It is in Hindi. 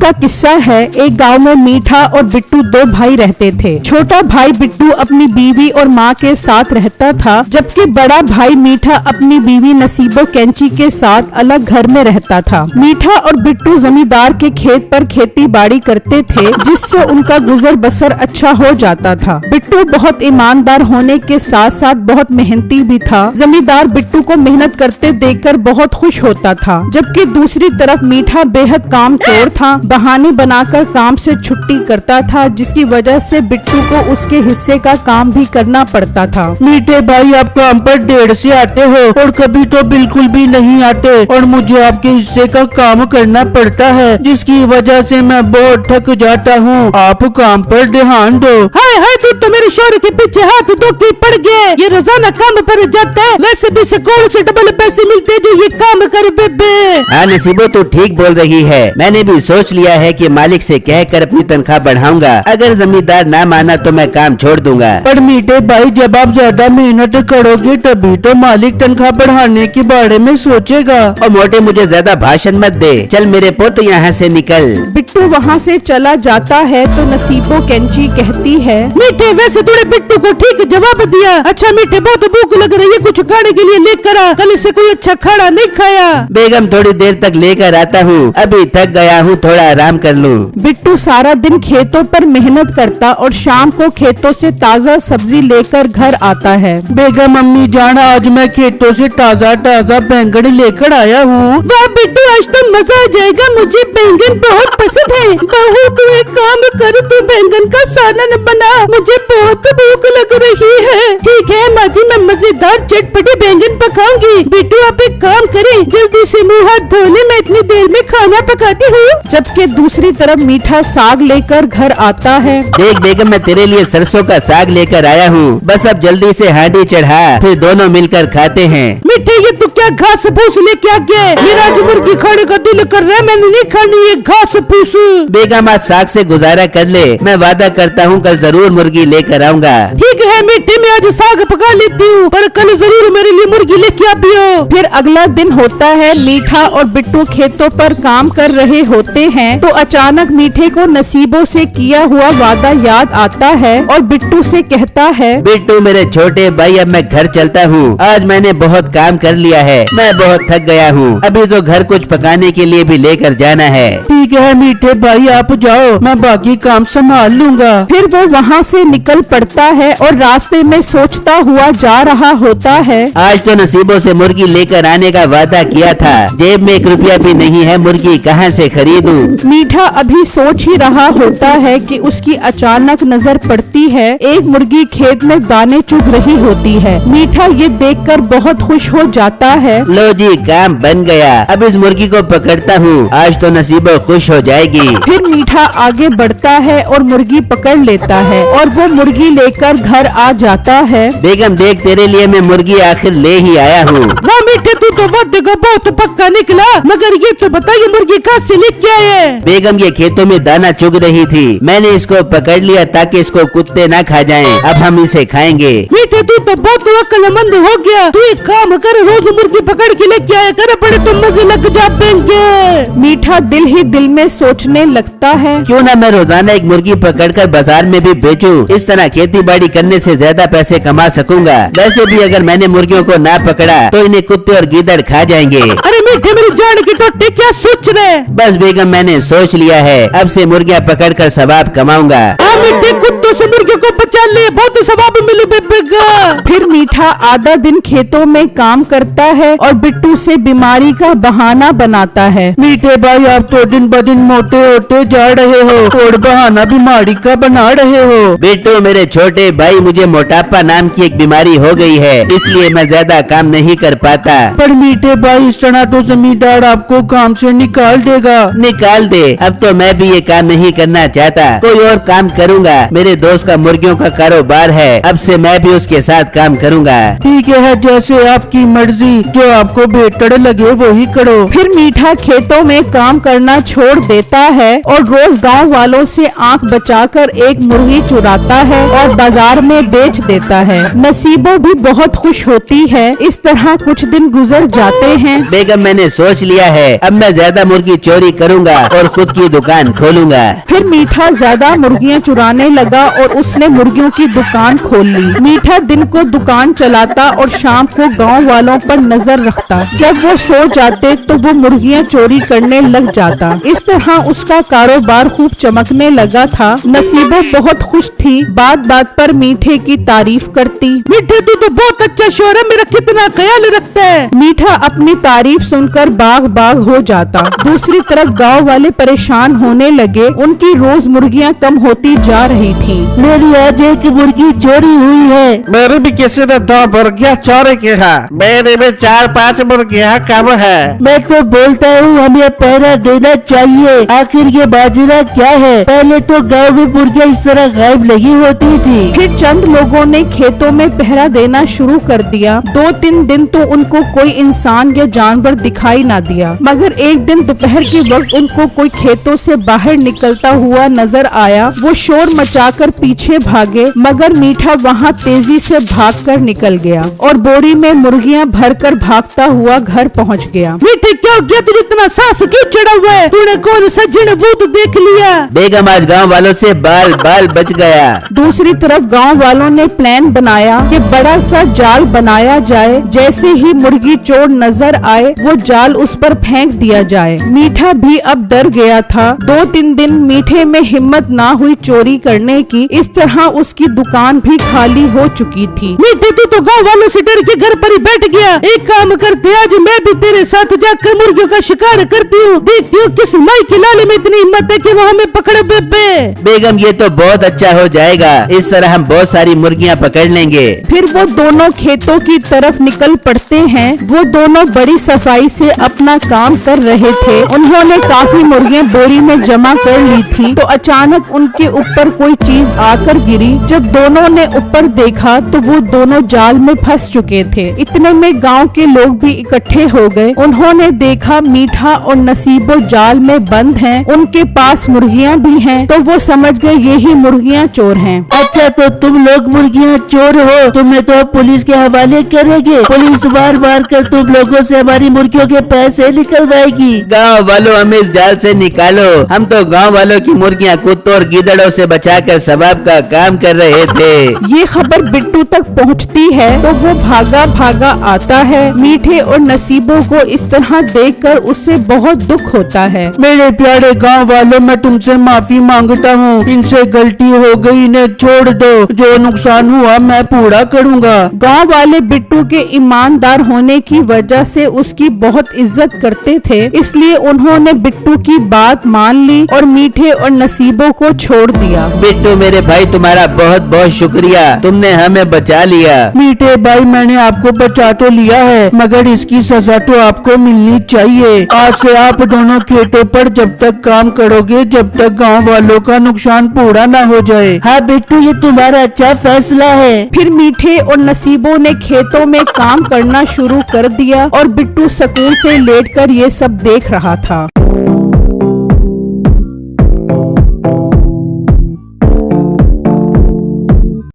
का किस्सा है। एक गांव में मीठा और बिट्टू दो भाई रहते थे। छोटा भाई बिट्टू अपनी बीवी और माँ के साथ रहता था, जबकि बड़ा भाई मीठा अपनी बीवी नसीबो कैंची के साथ अलग घर में रहता था। मीठा और बिट्टू जमींदार के खेत पर खेती बाड़ी करते थे, जिससे उनका गुजर बसर अच्छा हो जाता था। बिट्टू बहुत ईमानदार होने के साथ साथ बहुत मेहनती भी था। जमींदार बिट्टू को मेहनत करते देखकर बहुत खुश होता था, जबकि दूसरी तरफ मीठा बेहद कामचोर था। बहाने बनाकर काम से छुट्टी करता था, जिसकी वजह से बिट्टू को उसके हिस्से का काम भी करना पड़ता था। मीठे भाई, आप काम पर देर से आते हो और कभी तो बिल्कुल भी नहीं आते और मुझे आपके हिस्से का काम करना पड़ता है, जिसकी वजह से मैं बहुत थक जाता हूँ। आप काम पर ध्यान दो। हाय हाय, तू तो मेरे शोर के पीछे हाथ धो के पड़ गए। ये रोजाना काम पर जाता है, वैसे भी स्कूल से डबल पैसे मिलते जो ये काम कर बेबे। हाँ नसीबो, तू ठीक बोल रही है। मैंने भी सोच लिया है कि मालिक से कहकर अपनी तनख्वाह बढ़ाऊंगा। अगर जमींदार ना माना तो मैं काम छोड़ दूंगा। पर मीठे भाई, जब आप ज्यादा मेहनत करोगे तभी तो मालिक तनख्वाह बढ़ाने के बारे में सोचेगा। और मोटे, मुझे ज्यादा भाषण मत दे। चल मेरे पुत, यहाँ से निकल। बिट्टू वहाँ से चला जाता है तो नसीबो कैंची कहती है, मीठे, वैसे तूने बिट्टू को ठीक जवाब दिया। अच्छा मीठे, बहुत भूख लग रही है, कुछ खाने के लिए लेकर आ। कल से कोई अच्छा खाना नहीं खाया। बेगम, थोड़ी देर तक लेकर आता हूँ, अभी थक गया हूँ, थोड़ा आराम कर लूँ। बिट्टू सारा दिन खेतों पर मेहनत करता और शाम को खेतों से ताज़ा सब्जी लेकर घर आता है। बेगम अम्मी जान, आज मैं खेतों से ताज़ा ताज़ा बैंगन लेकर आया हूँ। वाह बिट्टू, आज तो मजा आ जाएगा, मुझे बैंगन बहुत पसंद है। बहू, तू एक काम कर, तू बैंगन का सालन बना, मुझे बहुत भूख लग रही है। ठीक है माँ जी, मैं मजेदार चटपटी बैंगन पकाऊंगी। बिट्टू आप एक काम करें, जल्दी से मुँह हाथ धो ले, मैं इतनी देर में खाना पकाती हूँ। जबकि दूसरी तरफ मीठा साग लेकर घर आता है। देख बेगम, मैं तेरे लिए सरसों का साग लेकर आया हूँ, बस अब जल्दी से हांडी चढ़ा, फिर दोनों मिलकर खाते हैं। मीठे, ये तू क्या घास फूस लेके आ गया? मेरा आज मुर्गी खाने का दिल कर रहा है, मैंने नहीं खानी ये घास फूस। बेगम, आज साग से गुजारा कर ले, मैं वादा करता हूँ कल जरूर मुर्गी लेकर आऊँगा। ठीक है मीठे, मैं आज साग पका लेती हूँ, पर कल जरूर मेरे लिए मुर्गी लेके आइयो। फिर अगला दिन होता है। मीठा और बिट्टू खेतों पर काम कर रहे होते हैं तो अचानक मीठे को नसीबों से किया हुआ वादा याद आता है और बिट्टू से कहता है, बिट्टू मेरे छोटे भाई, अब मैं घर चलता हूँ। आज मैंने बहुत काम कर लिया है, मैं बहुत थक गया हूँ। अभी तो घर कुछ पकाने के लिए भी लेकर जाना है। ठीक है मीठे भाई, आप जाओ, मैं बाकी काम संभाल लूँगा। फिर वो वहाँ से निकल पड़ता है और रास्ते में सोचता हुआ जा रहा होता है, आज तो नसीबों से मुर्गी लेकर आने का वादा किया था, जेब में 1 रुपया भी नहीं है, मुर्गी कहाँ से खरीदूं? मीठा अभी सोच ही रहा होता है कि उसकी अचानक नजर पड़ती है। एक मुर्गी खेत में दाने चुग रही होती है। मीठा ये देखकर बहुत खुश हो जाता है। लो जी, काम बन गया, अब इस मुर्गी को पकड़ता हूँ, आज तो नसीबो खुश हो जाएगी। फिर मीठा आगे बढ़ता है और मुर्गी पकड़ लेता है और वो मुर्गी लेकर घर आ जाता है। बेगम देख, तेरे लिए मैं मुर्गी आखिर ले ही आया हूँ। वाह मीठे, तू तो वादे का बहुत पक्का निकला, मगर ये तो बता, ये मुर्गी कहाँ से लेके आए? बेगम, ये खेतों में दाना चुग रही थी, मैंने इसको पकड़ लिया ताकि इसको कुत्ते ना खा जाएं। अब हम इसे खाएंगे। मीठे, तू तो बहुत अक्लमंद हो गया। तू एक काम कर, रोज मुर्गी पकड़ के लेके आया कर, बड़े तो मजे लग जाएंगे। मीठा दिल ही दिल में सोचने लगता है, क्यों ना मैं रोजाना एक मुर्गी पकड़कर बाजार में भी बेचूं, इस तरह खेती बाड़ी करने से ज्यादा पैसे कमा सकूंगा। वैसे भी अगर मैंने मुर्गियों को ना पकड़ा तो इन्हें कुत्ते और गीदड़ खा जाएंगे। अरे मीठे, मेरी जान की टोटे, क्या सोच रहे? बस बेगम, मैंने सोच लिया है, अब से मुर्गियाँ पकड़कर सवाब कमाऊंगा। हाँ मीठे, कुत्तों से मुर्गियों को बचा ले, बहुत सवाब मिले बेबेगा। फिर मीठा आधा दिन खेतों में काम करता है और बिट्टू से बीमारी का बहाना बनाता है। मीठे भाई, आप तो दिन ब दिन मोटे होते जा रहे हो और बहाना बीमारी का बना रहे हो। बिट्टू मेरे छोटे भाई, मुझे मोटापा नाम की एक बीमारी हो गई है, इसलिए मैं ज्यादा काम नहीं कर पाता। पर मीठे भाई, इस तरह तो जमींदार आपको काम से निकाल देगा। निकाल दे, अब तो मैं भी ये काम नहीं करना चाहता, कोई और काम करूँगा। मेरे दोस्त का मुर्गियों का कारोबार है। अब से मैं भी उसके साथ काम करूँगा। ठीक है, जैसे आपकी मर्जी, जो आपको बेहतर लगे वही करो। फिर मीठा खेतों में काम करना छोड़ देता है और रोज गांव वालों से आंख बचाकर एक मुर्गी चुराता है और बाजार में बेच देता है। नसीबो भी बहुत खुश होती है। इस तरह कुछ दिन गुजर जाते हैं। बेगम, मैंने सोच लिया है, अब मैं ज्यादा मुर्गी चोरी करूँगा और खुद की दुकान खोलूँगा। फिर मीठा ज्यादा मुर्गियां चुराने लगा और उसने मुर्गियों की दुकान खोल ली। मीठा दिन को दुकान चलाता और शाम को गांव वालों पर नजर रखता। जब वो सो जाते तो वो मुर्गियां चोरी करने लग जाता। इस तरह उसका कारोबार खूब चमकने लगा था। नसीबो बहुत खुश थी, बात बात पर मीठे की तारीफ करती। मीठे, तू तो बहुत अच्छा शोर है, मेरा कितना ख्याल रखता है। मीठा अपनी तारीफ सुनकर बाग बाग हो जाता। दूसरी तरफ गांव वाले परेशान होने लगे। उनकी रोज मुर्गियां कम होती जा रही थी। मेरी आज एक मुर्गी चोरी हुई है। मेरे भी किसी ने 2 मुर्गियाँ चोरी की है। मेरे में 4-5 मुर्गियाँ कम है। मैं तो बोलता हूँ हमें पहरा देना चाहिए। आखिर ये बाजरा क्या है? पहले तो गांव में मुर्गियाँ इस तरह गायब नहीं होती थी। फिर चंद लोगों ने खेतों में पहरा देना शुरू कर दिया। 2-3 दिन तो उनको कोई इंसान या जानवर दिखाई ना दिया, मगर एक दिन दोपहर के वक्त उनको कोई खेतों से बाहर निकलता हुआ नजर आया। वो शोर मचाकर पीछे भागे, मगर मीठा वहाँ तेजी से भागकर निकल गया और बोरी में मुर्गियाँ भरकर भागता हुआ घर पहुँच गया। मीठे, क्या हो गया तुझे? इतना सांस क्यों चढ़ा हुआ है? तूने कौन सा जिन भूत देख लिया? बेगम, आज गांव वालों से बाल बाल बच गया। दूसरी तरफ गांव वालों ने प्लान बनाया कि बड़ा सा जाल बनाया जाए। जैसे ही मुर्गी चोर नजर आए वो जाल उस पर फेंक दिया जाए। मीठा भी अब डर गया था। 2-3 दिन मीठे में हिम्मत ना हुई चोरी करने की। इस तरह उसकी दुकान भी खाली हो चुकी थी। मीठे, तू तो गाँव वालों से डर के घर पर ही बैठ गया। एक काम करते, आज मैं भी तेरे साथ जाकर मुर्गियों का शिकार करती हूँ। देखती हूँ किस माई के लाले में इतनी हिम्मत है कि वो हमें पकड़े। बेगम, ये तो बहुत अच्छा हो जाएगा। इस तरह हम बहुत सारी मुर्गियाँ पकड़ लेंगे। फिर वो दोनों खेतों की तरफ निकल पड़ते हैं। वो दोनों बड़ी सफाई से अपना काम कर रहे थे। उन्होंने काफी मुर्गियां बोरी में जमा कर ली थी। तो अचानक उनके ऊपर कोई चीज आकर गिरी। जब दोनों ने ऊपर देखा तो वो दोनों जाल में फंस चुके थे। इतने में गांव के लोग भी इकट्ठे हो गए। उन्होंने देखा मीठा और नसीबो जाल में बंद हैं। उनके पास मुर्गियां भी हैं, तो वो समझ गए यही मुर्गियां चोर हैं। अच्छा, तो तुम लोग मुर्गियाँ चोर हो, तुम्हें तो पुलिस के हवाले करेंगे। पुलिस बार बार कर तुम लोगों से हमारी मुर्गियों के पैसे निकलवाएगी। गांव वालों, हमें इस जाल से निकालो। हम तो गांव वालों की मुर्गियाँ कुत्तों और गिदड़ों से बचाकर सवाब का काम कर रहे थे। ये खबर बिट्टू तक पहुंचती है तो वो भागा भागा आता है। मीठे और नसीबों को इस तरह देखकर उससे बहुत दुख होता है। मेरे प्यारे गांव वालों, मैं तुमसे माफी मांगता हूँ। इनसे गलती हो गई, इन्हें छोड़ दो। जो नुकसान हुआ मैं पूरा करूँगा। गांव वाले बिट्टू के ईमानदार होने की वजह से उसकी बहुत इज्जत करते थे, इसलिए उन्होंने बिट्टू की बात मान ली और मीठे और नसीबों को छोड़ दिया। बिट्टू मेरे भाई, तुम्हारा बहुत बहुत शुक्रिया, तुमने हमें बचा लिया। मीठे भाई, मैंने आपको बचा तो लिया है, मगर इसकी सजा तो आपको मिलनी चाहिए। आज से आप दोनों खेतों पर जब तक काम करोगे जब तक गांव वालों का नुकसान पूरा ना हो जाए। हाँ बिट्टू, ये तुम्हारा अच्छा फैसला है। फिर मीठे और नसीबों ने खेतों में काम करना शुरू कर दिया और बिट्टू सुकून से लेटकर ये सब देख रहा था।